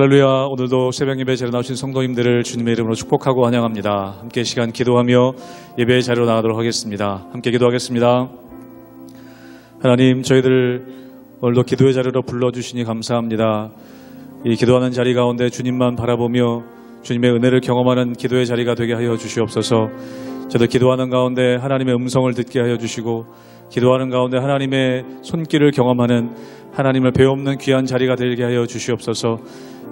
할렐루야. 오늘도 새벽 예배 자리에 나오신 성도님들을 주님의 이름으로 축복하고 환영합니다. 함께 시간 기도하며 예배의 자리로 나가도록 하겠습니다. 함께 기도하겠습니다. 하나님, 저희들 오늘도 기도의 자리로 불러주시니 감사합니다. 이 기도하는 자리 가운데 주님만 바라보며 주님의 은혜를 경험하는 기도의 자리가 되게 하여 주시옵소서. 저도 기도하는 가운데 하나님의 음성을 듣게 하여 주시고, 기도하는 가운데 하나님의 손길을 경험하는, 하나님을 배움는 귀한 자리가 되게 하여 주시옵소서.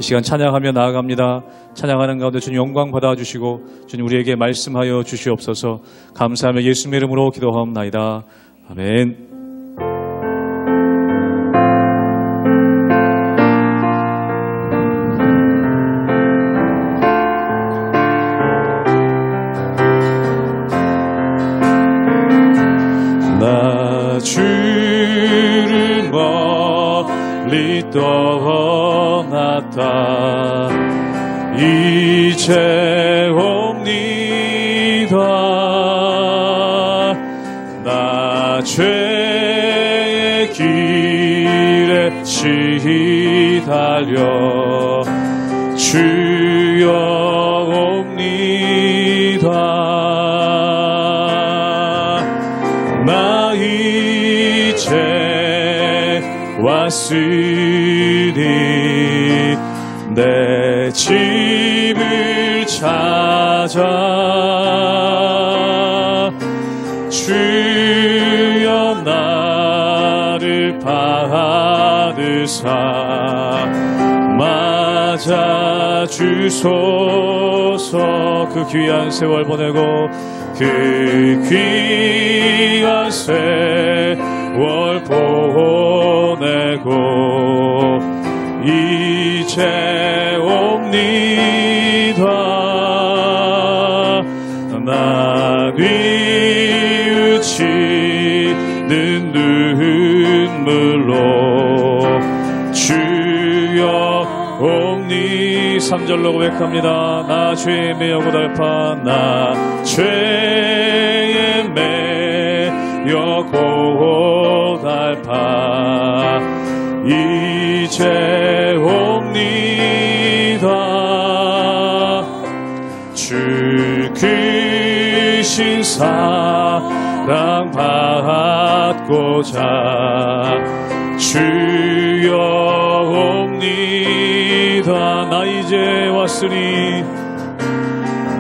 이 시간 찬양하며 나아갑니다. 찬양하는 가운데 주님 영광 받아주시고 주님 우리에게 말씀하여 주시옵소서. 감사하며 예수님의 이름으로 기도하옵나이다. 아멘. 나 주를 멀리 떠났다 이제 옵니다. 나 죄의 길에 시달려 주여 옵니다. 나 이제 왔으니 내 집을 찾아 주여 나를 받으사 맞아 주소서. 그 귀한 세월 보내고 그 귀한 세월 보내고 이제 옵니다. 나 뉘우치는 눈물로 주여 옵니. 3절로 고백합니다. 나 죄에 매여 고달파 나 죄에 매여 고달파 이제 옵니다. 주 크신 사랑 받고자 주여 옵니다. 나 이제 왔으니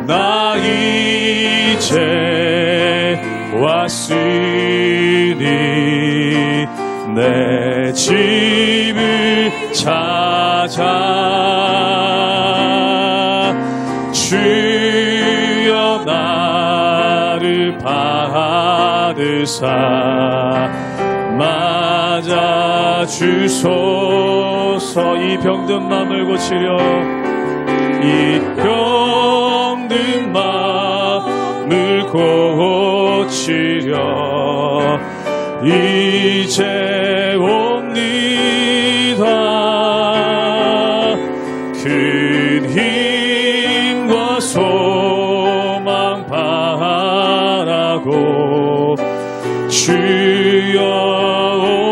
나 이제 왔으니 내 집을 찾아 주여 나를 받으사 맞아 주소서. 이 병든 마음을 고치려 이 병든 마음을 고치려 이제 옵니다. 큰 힘과 소망 바라고 주여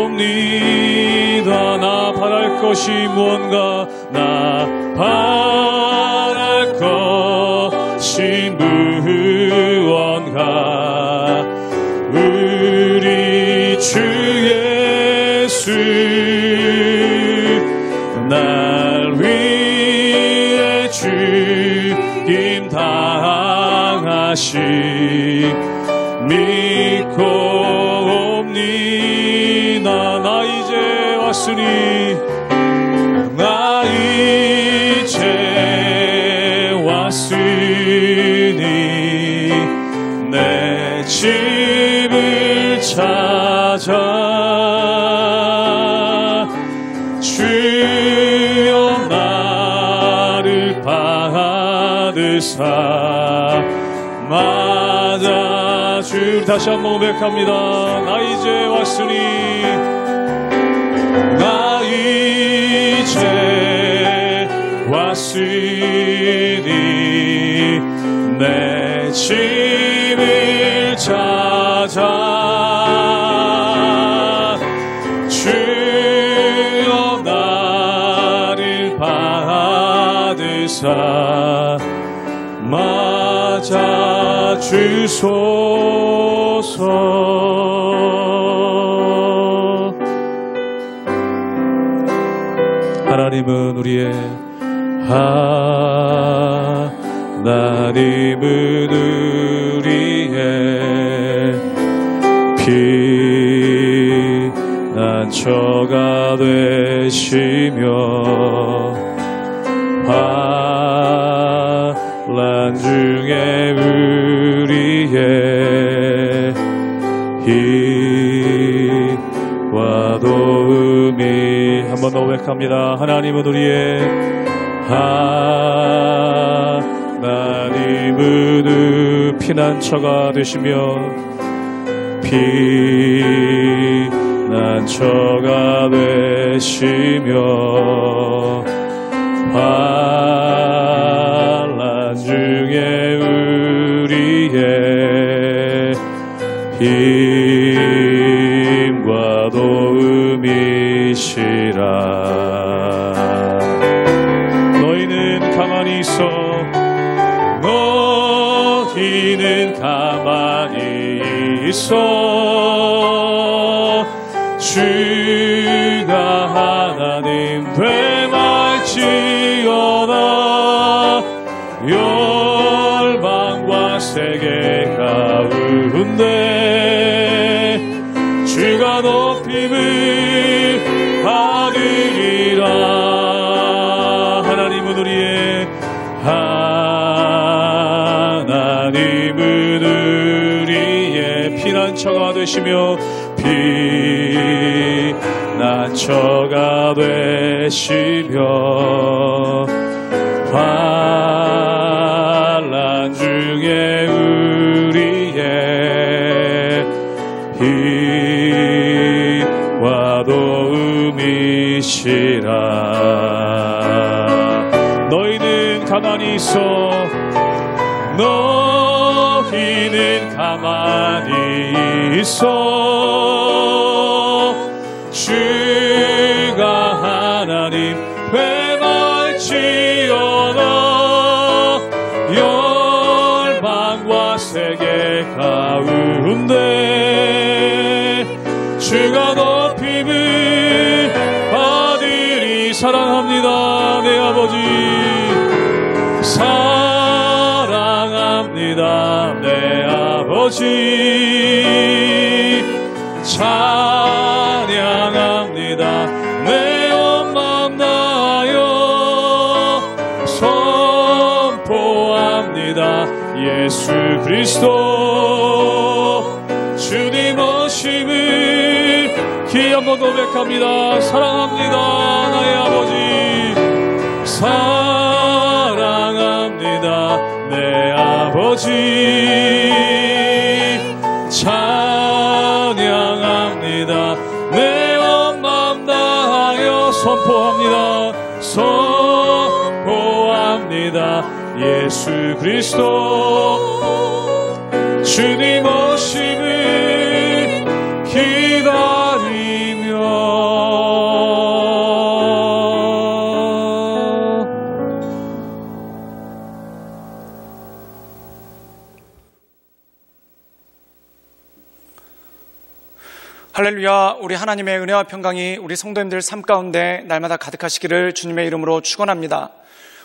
옵니다. 나 바랄 것이 무언가 나 바랄 것이 무언가 우리 주 예수 날 위해 죽임 당하시 믿고 옵니다. 나 이제 왔으니 나 이제 왔으니 내 집을 찾아 주여 나를 받으사 맞아 주. 다시 한번 고백합니다. 나 이제 왔으니 나 이제 왔으니 내 집을 찾아 주여 나를 받으사 맞아 주소서. 하나님은 우리의 하나님은 우리의 피난처가 되시며 환난 중에 우리의 힘과 도움이. 한 번 더 고백합니다. 하나님은 우리의 하나님은 피난처가 되시며 피난처가 되시며 환난 중에 우리의 힘과 도움이시라. 너희는 가만히 있어. 너희는 가만히 있어. 주가 하나님 되말지어다. 열방과 세계 가운데 주가 높임을 받으리라. 하나님은 우리의 하나님은 우리의 피난처가 되시며 피난처가 되시며 환난 중에 우리의 힘과 도움이시라. 너희는 가만히 있어. 너희는 가만히 있어. 주가 하나님 되말지어다. 열방과 세계 가운데 주가 높임을 받으리. 사랑합니다 내 아버지. 사랑합니다 내 아버지. 찬양합니다 내 온 마음 다하여. 선포합니다 예수 그리스도 주님 오심을. 기 한번 고백합니다. 사랑합니다 나의 아버지. 사랑합니다 내 아버지. 찬양합니다 내 온 마음 다하여. 선포합니다. 선포합니다 예수 그리스도 주님 오심을 기다리며. 할렐루야. 우리 하나님의 은혜와 평강이 우리 성도님들 삶 가운데 날마다 가득하시기를 주님의 이름으로 축원합니다.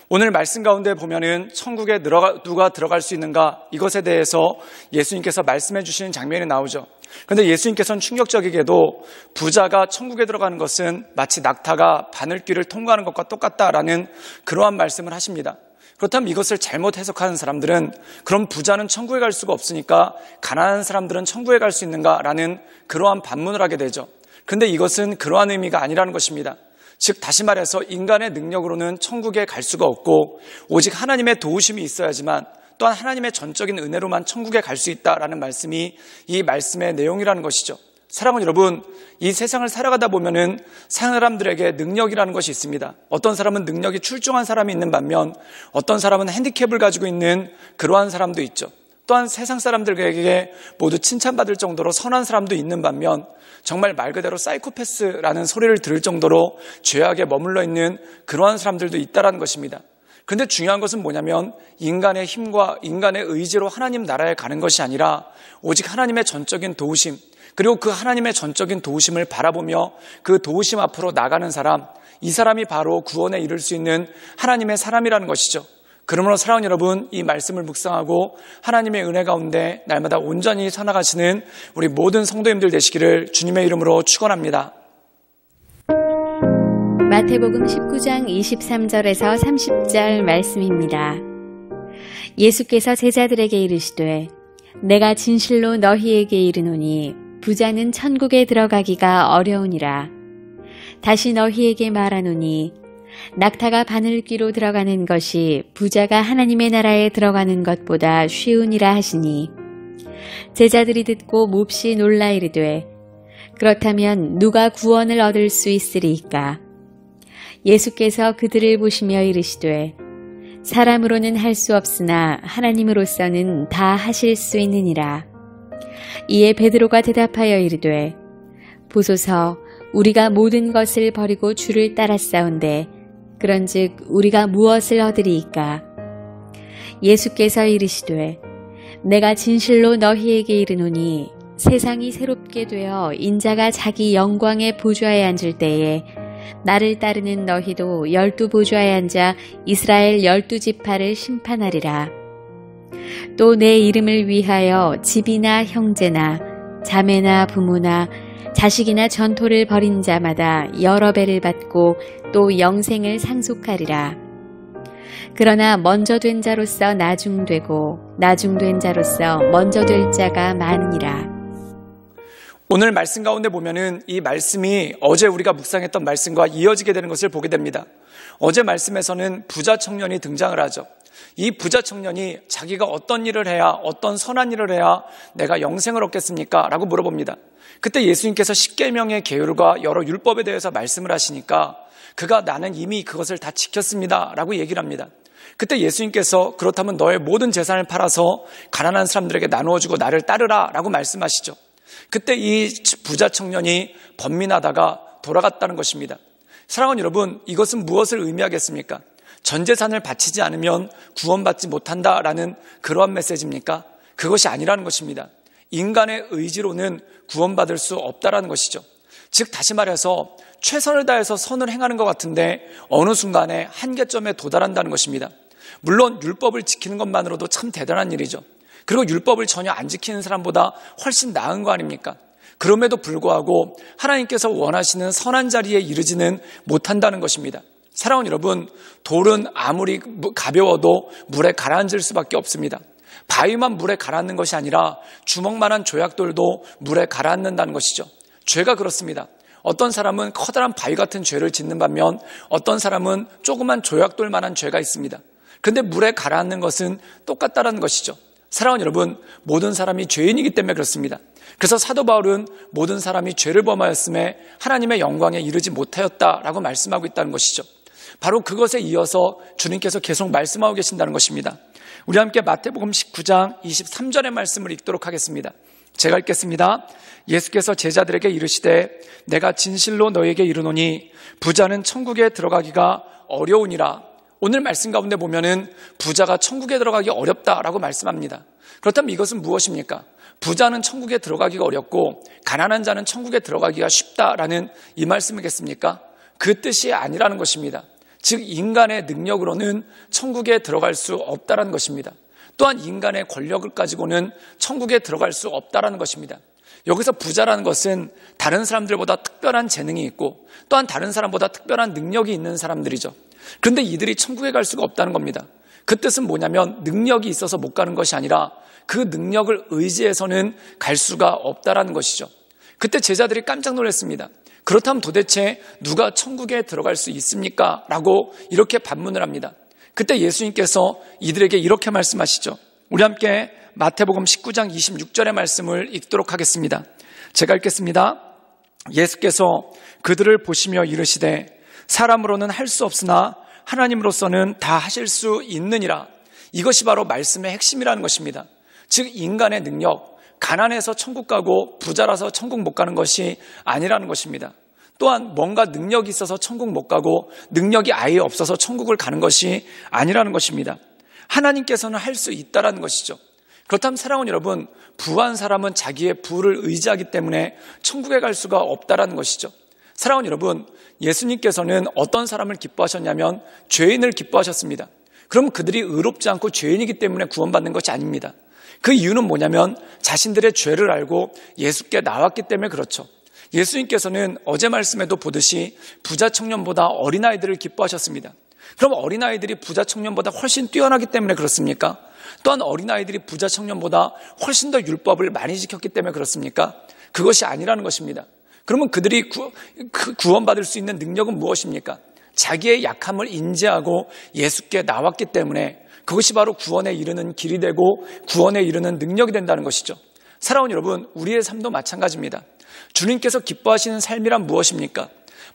오늘 말씀 가운데 보면은 천국에 누가 들어갈 수 있는가, 이것에 대해서 예수님께서 말씀해 주시는 장면이 나오죠. 그런데 예수님께서는 충격적이게도 부자가 천국에 들어가는 것은 마치 낙타가 바늘길을 통과하는 것과 똑같다라는 그러한 말씀을 하십니다. 그렇다면 이것을 잘못 해석하는 사람들은 그럼 부자는 천국에 갈 수가 없으니까 가난한 사람들은 천국에 갈 수 있는가라는 그러한 반문을 하게 되죠. 그런데 이것은 그러한 의미가 아니라는 것입니다. 즉 다시 말해서 인간의 능력으로는 천국에 갈 수가 없고 오직 하나님의 도우심이 있어야지만 또한 하나님의 전적인 은혜로만 천국에 갈 수 있다라는 말씀이 이 말씀의 내용이라는 것이죠. 사랑하는 여러분, 이 세상을 살아가다 보면은 사람들에게 능력이라는 것이 있습니다. 어떤 사람은 능력이 출중한 사람이 있는 반면 어떤 사람은 핸디캡을 가지고 있는 그러한 사람도 있죠. 또한 세상 사람들에게 모두 칭찬받을 정도로 선한 사람도 있는 반면 정말 말 그대로 사이코패스라는 소리를 들을 정도로 죄악에 머물러 있는 그러한 사람들도 있다는 것입니다. 그런데 중요한 것은 뭐냐면 인간의 힘과 인간의 의지로 하나님 나라에 가는 것이 아니라 오직 하나님의 전적인 도우심, 그리고 그 하나님의 전적인 도우심을 바라보며 그 도우심 앞으로 나가는 사람, 이 사람이 바로 구원에 이를 수 있는 하나님의 사람이라는 것이죠. 그러므로 사랑하는 여러분, 이 말씀을 묵상하고 하나님의 은혜 가운데 날마다 온전히 살아가시는 우리 모든 성도님들 되시기를 주님의 이름으로 축원합니다. 마태복음 19장 23절에서 30절 말씀입니다. 예수께서 제자들에게 이르시되 내가 진실로 너희에게 이르노니 부자는 천국에 들어가기가 어려우니라. 다시 너희에게 말하노니 낙타가 바늘귀로 들어가는 것이 부자가 하나님의 나라에 들어가는 것보다 쉬우니라 하시니 제자들이 듣고 몹시 놀라 이르되 그렇다면 누가 구원을 얻을 수 있으리이까? 예수께서 그들을 보시며 이르시되 사람으로는 할 수 없으나 하나님으로서는 다 하실 수 있느니라. 이에 베드로가 대답하여 이르되 보소서 우리가 모든 것을 버리고 주를 따랐사온데 그런즉 우리가 무엇을 얻으리이까? 예수께서 이르시되 내가 진실로 너희에게 이르노니 세상이 새롭게 되어 인자가 자기 영광의 보좌에 앉을 때에 나를 따르는 너희도 12 보좌에 앉아 이스라엘 12지파를 심판하리라. 또 내 이름을 위하여 집이나 형제나 자매나 부모나 자식이나 전토를 벌인 자마다 여러 배를 받고 또 영생을 상속하리라. 그러나 먼저 된 자로서 나중되고 나중된 자로서 먼저 될 자가 많으니라. 오늘 말씀 가운데 보면은 이 말씀이 어제 우리가 묵상했던 말씀과 이어지게 되는 것을 보게 됩니다. 어제 말씀에서는 부자 청년이 등장을 하죠. 이 부자 청년이 자기가 어떤 일을 해야, 어떤 선한 일을 해야 내가 영생을 얻겠습니까? 라고 물어봅니다. 그때 예수님께서 십계명의 계율과 여러 율법에 대해서 말씀을 하시니까 그가 나는 이미 그것을 다 지켰습니다 라고 얘기를 합니다. 그때 예수님께서 그렇다면 너의 모든 재산을 팔아서 가난한 사람들에게 나누어주고 나를 따르라 라고 말씀하시죠. 그때 이 부자 청년이 번민하다가 돌아갔다는 것입니다. 사랑하는 여러분, 이것은 무엇을 의미하겠습니까? 전 재산을 바치지 않으면 구원받지 못한다라는 그러한 메시지입니까? 그것이 아니라는 것입니다. 인간의 의지로는 구원받을 수 없다라는 것이죠. 즉 다시 말해서 최선을 다해서 선을 행하는 것 같은데 어느 순간에 한계점에 도달한다는 것입니다. 물론 율법을 지키는 것만으로도 참 대단한 일이죠. 그리고 율법을 전혀 안 지키는 사람보다 훨씬 나은 거 아닙니까? 그럼에도 불구하고 하나님께서 원하시는 선한 자리에 이르지는 못한다는 것입니다. 사랑하는 여러분, 돌은 아무리 가벼워도 물에 가라앉을 수밖에 없습니다. 바위만 물에 가라앉는 것이 아니라 주먹만한 조약돌도 물에 가라앉는다는 것이죠. 죄가 그렇습니다. 어떤 사람은 커다란 바위 같은 죄를 짓는 반면 어떤 사람은 조그만 조약돌만한 죄가 있습니다. 그런데 물에 가라앉는 것은 똑같다는 것이죠. 사랑하는 여러분, 모든 사람이 죄인이기 때문에 그렇습니다. 그래서 사도 바울은 모든 사람이 죄를 범하였음에 하나님의 영광에 이르지 못하였다라고 말씀하고 있다는 것이죠. 바로 그것에 이어서 주님께서 계속 말씀하고 계신다는 것입니다. 우리 함께 마태복음 19장 23절의 말씀을 읽도록 하겠습니다. 제가 읽겠습니다. 예수께서 제자들에게 이르시되 내가 진실로 너에게 이르노니 부자는 천국에 들어가기가 어려우니라. 오늘 말씀 가운데 보면은 부자가 천국에 들어가기 어렵다라고 말씀합니다. 그렇다면 이것은 무엇입니까? 부자는 천국에 들어가기가 어렵고 가난한 자는 천국에 들어가기가 쉽다라는 이 말씀이겠습니까? 그 뜻이 아니라는 것입니다. 즉 인간의 능력으로는 천국에 들어갈 수 없다라는 것입니다. 또한 인간의 권력을 가지고는 천국에 들어갈 수 없다라는 것입니다. 여기서 부자라는 것은 다른 사람들보다 특별한 재능이 있고 또한 다른 사람보다 특별한 능력이 있는 사람들이죠. 그런데 이들이 천국에 갈 수가 없다는 겁니다. 그 뜻은 뭐냐면 능력이 있어서 못 가는 것이 아니라 그 능력을 의지해서는 갈 수가 없다라는 것이죠. 그때 제자들이 깜짝 놀랐습니다. 그렇다면 도대체 누가 천국에 들어갈 수 있습니까? 라고 이렇게 반문을 합니다. 그때 예수님께서 이들에게 이렇게 말씀하시죠. 우리 함께 마태복음 19장 26절의 말씀을 읽도록 하겠습니다. 제가 읽겠습니다. 예수께서 그들을 보시며 이르시되 사람으로는 할 수 없으나 하나님으로서는 다 하실 수 있느니라. 이것이 바로 말씀의 핵심이라는 것입니다. 즉 인간의 능력, 가난해서 천국 가고 부자라서 천국 못 가는 것이 아니라는 것입니다. 또한 뭔가 능력이 있어서 천국 못 가고 능력이 아예 없어서 천국을 가는 것이 아니라는 것입니다. 하나님께서는 할 수 있다라는 것이죠. 그렇다면 사랑하는 여러분, 부한 사람은 자기의 부를 의지하기 때문에 천국에 갈 수가 없다라는 것이죠. 사랑하는 여러분, 예수님께서는 어떤 사람을 기뻐하셨냐면 죄인을 기뻐하셨습니다. 그럼 그들이 의롭지 않고 죄인이기 때문에 구원받는 것이 아닙니다. 그 이유는 뭐냐면 자신들의 죄를 알고 예수께 나왔기 때문에 그렇죠. 예수님께서는 어제 말씀에도 보듯이 부자 청년보다 어린아이들을 기뻐하셨습니다. 그럼 어린아이들이 부자 청년보다 훨씬 뛰어나기 때문에 그렇습니까? 또한 어린아이들이 부자 청년보다 훨씬 더 율법을 많이 지켰기 때문에 그렇습니까? 그것이 아니라는 것입니다. 그러면 그들이 구원받을 수 있는 능력은 무엇입니까? 자기의 약함을 인지하고 예수께 나왔기 때문에 그것이 바로 구원에 이르는 길이 되고 구원에 이르는 능력이 된다는 것이죠. 사랑하는 여러분, 우리의 삶도 마찬가지입니다. 주님께서 기뻐하시는 삶이란 무엇입니까?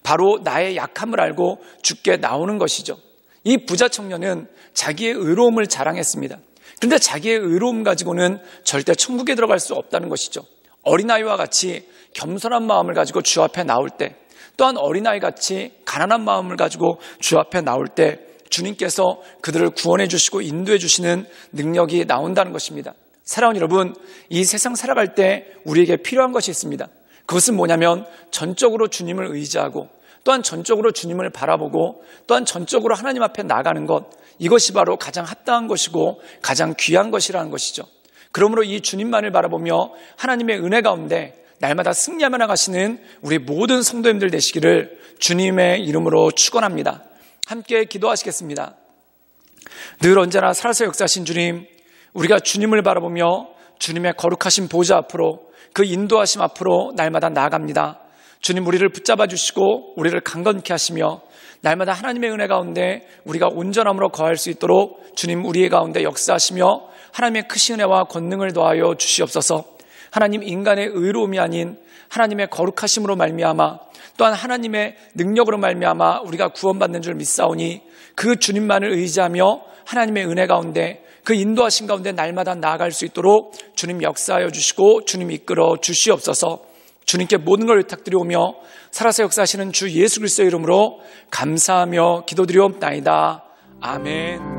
바로 나의 약함을 알고 주께 나오는 것이죠. 이 부자 청년은 자기의 의로움을 자랑했습니다. 그런데 자기의 의로움 가지고는 절대 천국에 들어갈 수 없다는 것이죠. 어린아이와 같이 겸손한 마음을 가지고 주 앞에 나올 때, 또한 어린아이 같이 가난한 마음을 가지고 주 앞에 나올 때 주님께서 그들을 구원해 주시고 인도해 주시는 능력이 나온다는 것입니다. 사랑하는 여러분, 이 세상 살아갈 때 우리에게 필요한 것이 있습니다. 그것은 뭐냐면 전적으로 주님을 의지하고 또한 전적으로 주님을 바라보고 또한 전적으로 하나님 앞에 나가는 것, 이것이 바로 가장 합당한 것이고 가장 귀한 것이라는 것이죠. 그러므로 이 주님만을 바라보며 하나님의 은혜 가운데 날마다 승리하며 나가시는 우리 모든 성도님들 되시기를 주님의 이름으로 축원합니다. 함께 기도하시겠습니다. 늘 언제나 살아서 역사하신 주님, 우리가 주님을 바라보며 주님의 거룩하신 보좌 앞으로 그 인도하심 앞으로 날마다 나아갑니다. 주님, 우리를 붙잡아 주시고 우리를 강건케 하시며 날마다 하나님의 은혜 가운데 우리가 온전함으로 거할 수 있도록 주님 우리의 가운데 역사하시며 하나님의 크신 은혜와 권능을 더하여 주시옵소서. 하나님, 인간의 의로움이 아닌 하나님의 거룩하심으로 말미암아 또한 하나님의 능력으로 말미암아 우리가 구원받는 줄 믿사오니 그 주님만을 의지하며 하나님의 은혜 가운데 그 인도하신 가운데 날마다 나아갈 수 있도록 주님 역사하여 주시고 주님 이끌어 주시옵소서. 주님께 모든 걸 부탁드리오며 살아서 역사하시는 주 예수 그리스도의 이름으로 감사하며 기도드리옵나이다. 아멘.